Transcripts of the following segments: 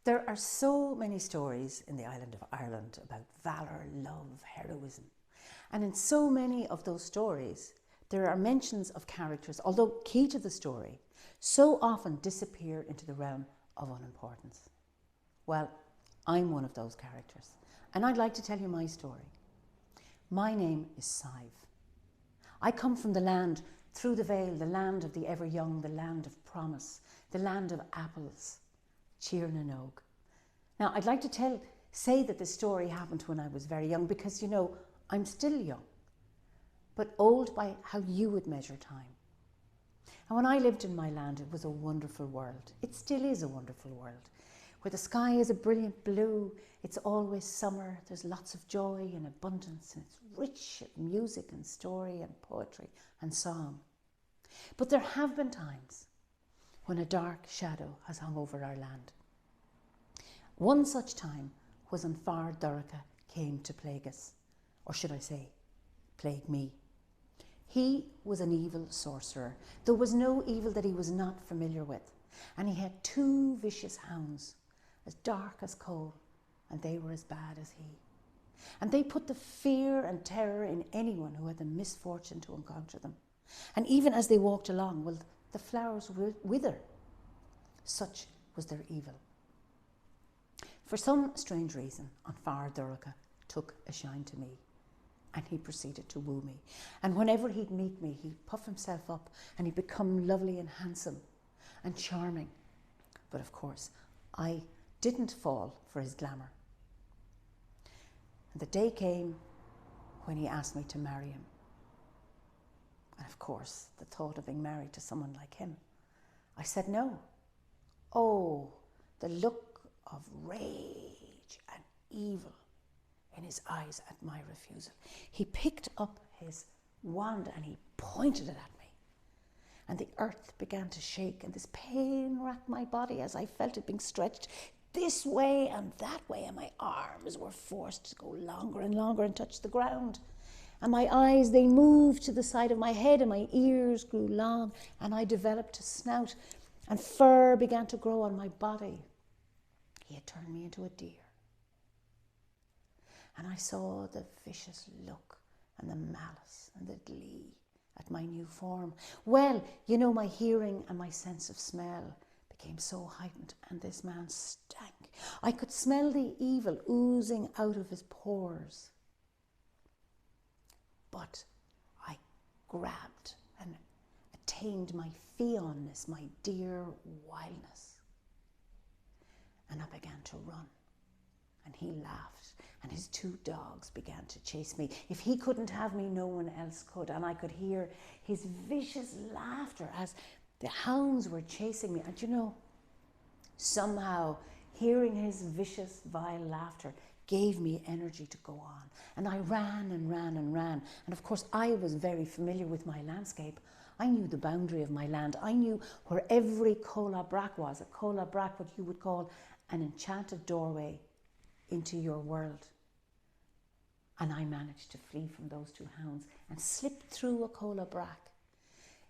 There are so many stories in the island of Ireland about valour, love, heroism. And in so many of those stories, there are mentions of characters, although key to the story, so often disappear into the realm of unimportance. Well, I'm one of those characters, and I'd like to tell you my story. My name is Sadhb. I come from the land through the Vale, the land of the ever young, the land of promise, the land of apples, Sheehan. Now, I'd like to say that this story happened when I was very young because, you know, I'm still young, but old by how you would measure time. And when I lived in my land, it was a wonderful world. It still is a wonderful world, where the sky is a brilliant blue, it's always summer, there's lots of joy and abundance, and it's rich in music and story and poetry and song. But there have been times when a dark shadow has hung over our land. One such time was when Sadhb came to plague us, or should I say, plague me. He was an evil sorcerer. There was no evil that he was not familiar with. And he had 2 vicious hounds, as dark as coal, and they were as bad as he. And they put the fear and terror in anyone who had the misfortune to encounter them. And even as they walked along, well, the flowers would wither. Such was their evil. For some strange reason, Sadhb took a shine to me, and he proceeded to woo me. And whenever he'd meet me, he'd puff himself up and he'd become lovely and handsome and charming. But of course, I didn't fall for his glamour. And the day came when he asked me to marry him. And of course, the thought of being married to someone like him, I said no. Oh, the look of rage and evil in his eyes at my refusal. He picked up his wand and he pointed it at me. And the earth began to shake, and this pain racked my body as I felt it being stretched this way and that way, and my arms were forced to go longer and longer and touch the ground. And my eyes, they moved to the side of my head, and my ears grew long, and I developed a snout, and fur began to grow on my body. He had turned me into a deer. And I saw the vicious look and the malice and the glee at my new form. Well, you know, my hearing and my sense of smell became so heightened, and this man stank. I could smell the evil oozing out of his pores. But I grabbed and attained my fionness, my deer wildness. And I began to run, and he laughed, and his 2 dogs began to chase me. If he couldn't have me, no one else could, and I could hear his vicious laughter as the hounds were chasing me. And you know, somehow hearing his vicious, vile laughter gave me energy to go on. And I ran and ran and ran. And of course, I was very familiar with my landscape. I knew the boundary of my land. I knew where every cola brack was. A cola brack, what you would call an enchanted doorway into your world. And I managed to flee from those 2 hounds and slip through a cola brack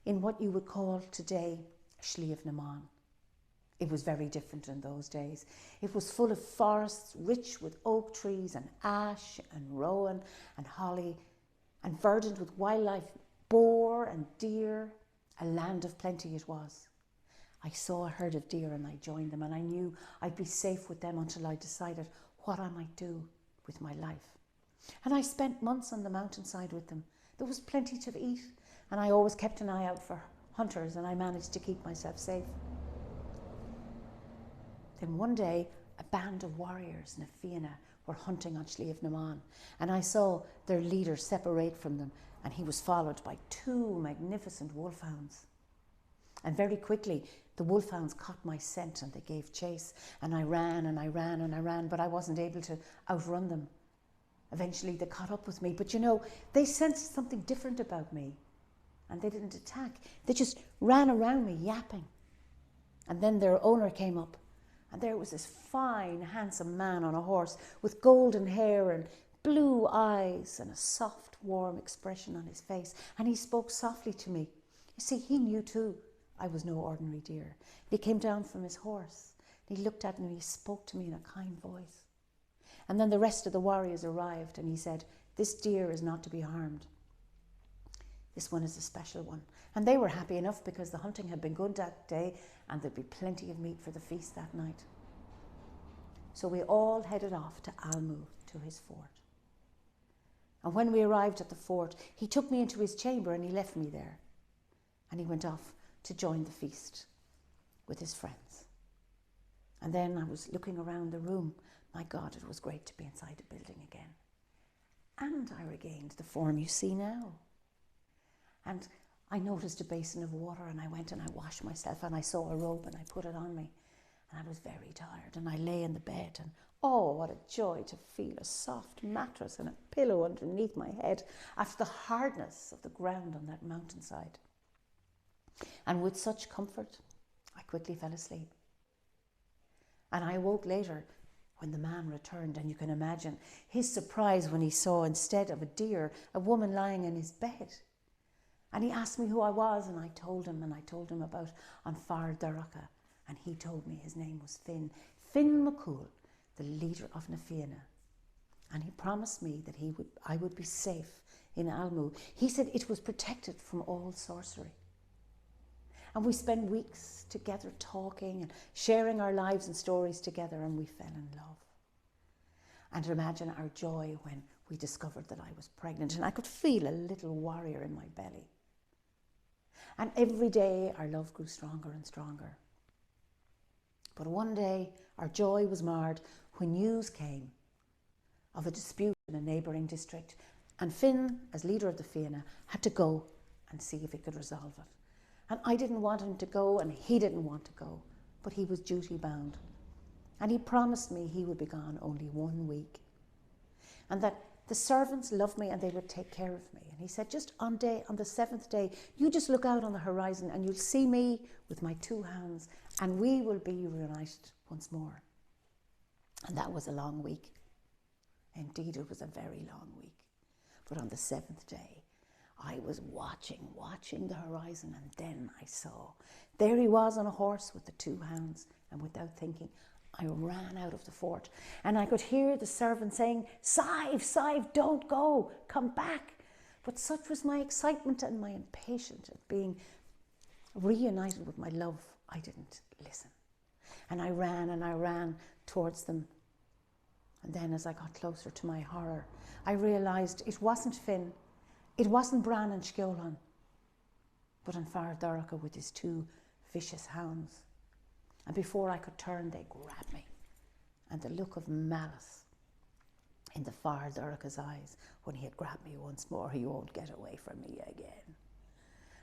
in what you would call today Sheehan. It was very different in those days. It was full of forests rich with oak trees and ash and rowan and holly, and verdant with wildlife, boar and deer. A land of plenty it was. I saw a herd of deer and I joined them, and I knew I'd be safe with them until I decided what I might do with my life. And I spent months on the mountainside with them. There was plenty to eat, and I always kept an eye out for hunters, and I managed to keep myself safe. Then one day, a band of warriors in Finuge were hunting on Sheehan, and I saw their leader separate from them, and he was followed by 2 magnificent wolfhounds. And very quickly, the wolfhounds caught my scent and they gave chase, and I ran and I ran and I ran, but I wasn't able to outrun them. Eventually they caught up with me, but you know, they sensed something different about me, and they didn't attack. They just ran around me yapping. And then their owner came up, and there was this fine, handsome man on a horse with golden hair and blue eyes and a soft, warm expression on his face, and he spoke softly to me. You see, he knew too I was no ordinary deer. He came down from his horse. He looked at me and he spoke to me in a kind voice. And then the rest of the warriors arrived and he said, "This deer is not to be harmed. This one is a special one." And they were happy enough because the hunting had been good that day and there'd be plenty of meat for the feast that night. So we all headed off to Almu, to his fort. And when we arrived at the fort, he took me into his chamber and he left me there. And he went off to join the feast with his friends. And then I was looking around the room. My God, it was great to be inside the building again. And I regained the form you see now. And I noticed a basin of water and I went and I washed myself and I saw a robe and I put it on me. And I was very tired and I lay in the bed and oh, what a joy to feel a soft mattress and a pillow underneath my head after the hardness of the ground on that mountainside. And with such comfort, I quickly fell asleep. And I awoke later when the man returned, and you can imagine his surprise when he saw, instead of a deer, a woman lying in his bed. And he asked me who I was, and I told him about An Fear Dhearcadh, and he told me his name was Fin McCool, the leader of na Fianna. And he promised me that I would be safe in Almu. He said it was protected from all sorcery. And we spent weeks together talking and sharing our lives and stories together, and we fell in love. And imagine our joy when we discovered that I was pregnant and I could feel a little warrior in my belly. And every day our love grew stronger and stronger. But one day our joy was marred when news came of a dispute in a neighbouring district, and Finn, as leader of the Fianna, had to go and see if he could resolve it. And I didn't want him to go and he didn't want to go, but he was duty bound. And he promised me he would be gone only 1 week. And that the servants loved me and they would take care of me. And he said, just on the 7th day, you just look out on the horizon and you'll see me with my 2 hounds and we will be reunited once more. And that was a long week. Indeed, it was a very long week. But on the 7th day, I was watching the horizon, and then I saw, there he was on a horse with the 2 hounds, and without thinking, I ran out of the fort, and I could hear the servant saying, Sadhb, don't go, come back. But such was my excitement and my impatience at being reunited with my love, I didn't listen. And I ran towards them. And then as I got closer, to my horror, I realised it wasn't Finn, it wasn't Bran and Skeolan, but An Fear Dhearcadh with his 2 vicious hounds. And before I could turn, they grabbed me. And the look of malice in the Fear Dhearcadh's eyes when he had grabbed me once more, he won't get away from me again.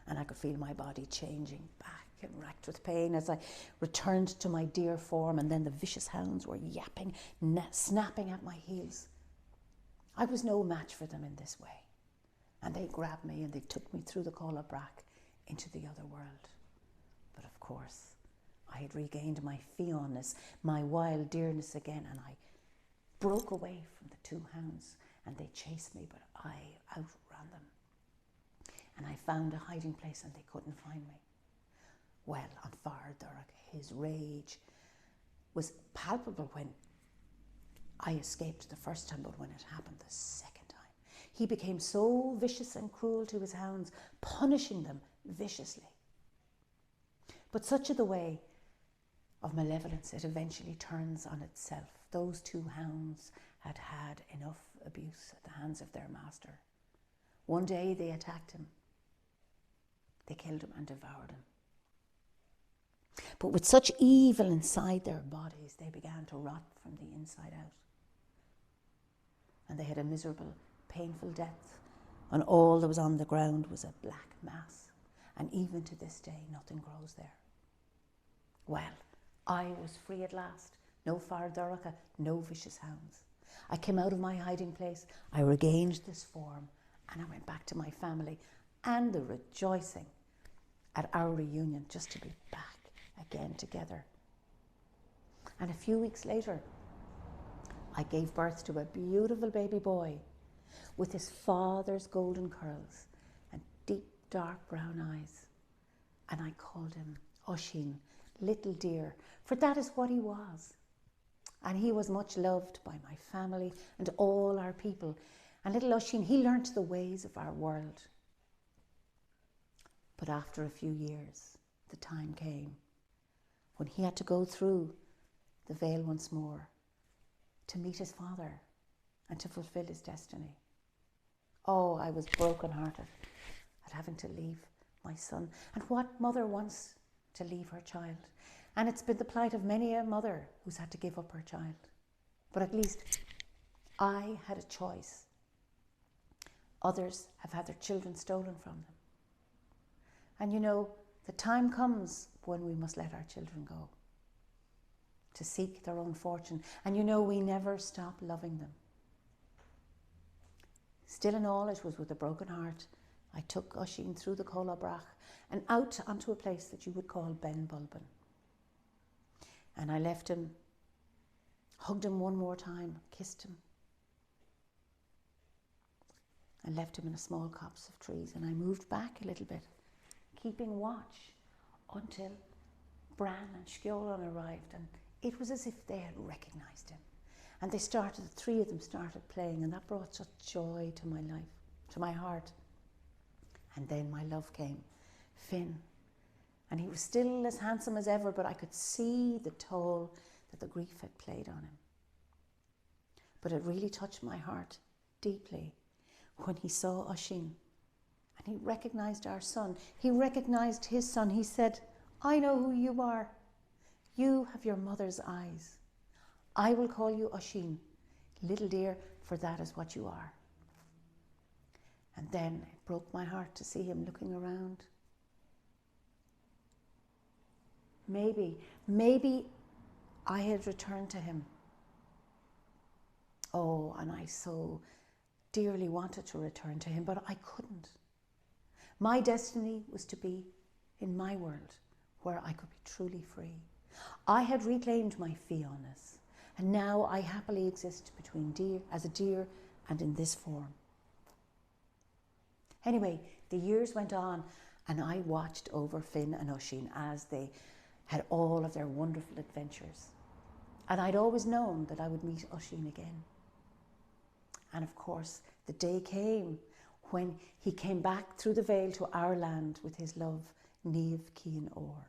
And I could feel my body changing back and racked with pain as I returned to my dear form, and then the vicious hounds were yapping, snapping at my heels. I was no match for them in this way. And they grabbed me and they took me through the Cóla Brac into the other world. But of course, I had regained my fionness, my wild dearness again, and I broke away from the 2 hounds and they chased me, but I outran them. And I found a hiding place and they couldn't find me. Well, An Fear Dhearcadh, his rage was palpable when I escaped the first time, but when it happened the second time, he became so vicious and cruel to his hounds, punishing them viciously. But such is the way of malevolence, it eventually turns on itself. Those 2 hounds had had enough abuse at the hands of their master. One day they attacked him. They killed him and devoured him. But with such evil inside their bodies, they began to rot from the inside out. And they had a miserable, painful death, and all that was on the ground was a black mass. And even to this day, nothing grows there. Well, I was free at last. No Fear Dhearcadh, no vicious hounds. I came out of my hiding place, I regained this form, and I went back to my family, and the rejoicing at our reunion just to be back again together. And a few weeks later, I gave birth to a beautiful baby boy with his father's golden curls and deep dark brown eyes. And I called him Oisín, little dear, for that is what he was. And he was much loved by my family and all our people. And little Oisín, he learnt the ways of our world. But after a few years, the time came when he had to go through the veil once more to meet his father and to fulfill his destiny. Oh, I was broken-hearted at having to leave my son. And what mother wants to leave her child? And it's been the plight of many a mother who's had to give up her child. But at least I had a choice. Others have had their children stolen from them. And you know, the time comes when we must let our children go to seek their own fortune. And you know, we never stop loving them. Still in all, it was with a broken heart I took Oisín through the Cólabrach and out onto a place that you would call Ben Bulben. And I left him, hugged him one more time, kissed him, and left him in a small copse of trees. And I moved back a little bit, keeping watch until Bran and Skjolon arrived, and it was as if they had recognised him. And the three of them started playing, and that brought such joy to my life, to my heart. And then my love came, Finn. And he was still as handsome as ever, but I could see the toll that the grief had played on him. But it really touched my heart deeply when he saw Oisín. And he recognised our son. He recognised his son. He said, I know who you are. You have your mother's eyes. I will call you Oisín, little dear, for that is what you are. And then it broke my heart to see him looking around. Maybe I had returned to him. Oh, and I so dearly wanted to return to him, but I couldn't. My destiny was to be in my world, where I could be truly free. I had reclaimed my Fionness, and now I happily exist as a deer and in this form. Anyway, the years went on, and I watched over Finn and Oisín as they had all of their wonderful adventures. And I'd always known that I would meet Oisín again. And of course, the day came when he came back through the veil to our land with his love, Niamh Cian Ór.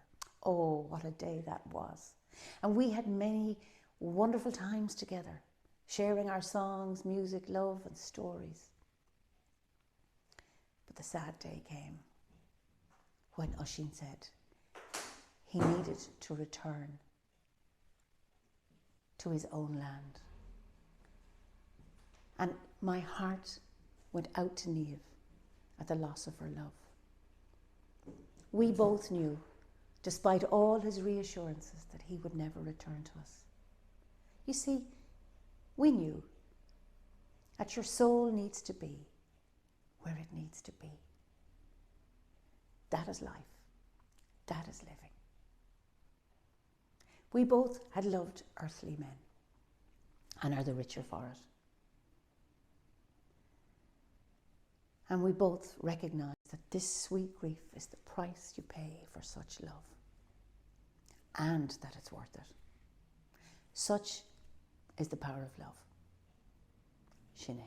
Oh, what a day that was. And we had many wonderful times together, sharing our songs, music, love and stories. But the sad day came when Oisín said he needed to return to his own land. And my heart went out to Niamh at the loss of her love. We both knew, despite all his reassurances, that he would never return to us. You see, we knew that your soul needs to be where it needs to be. That is life. That is living. We both had loved earthly men and are the richer for it. And we both recognise that this sweet grief is the price you pay for such love, and that it's worth it. Such is the power of love. Sheehan.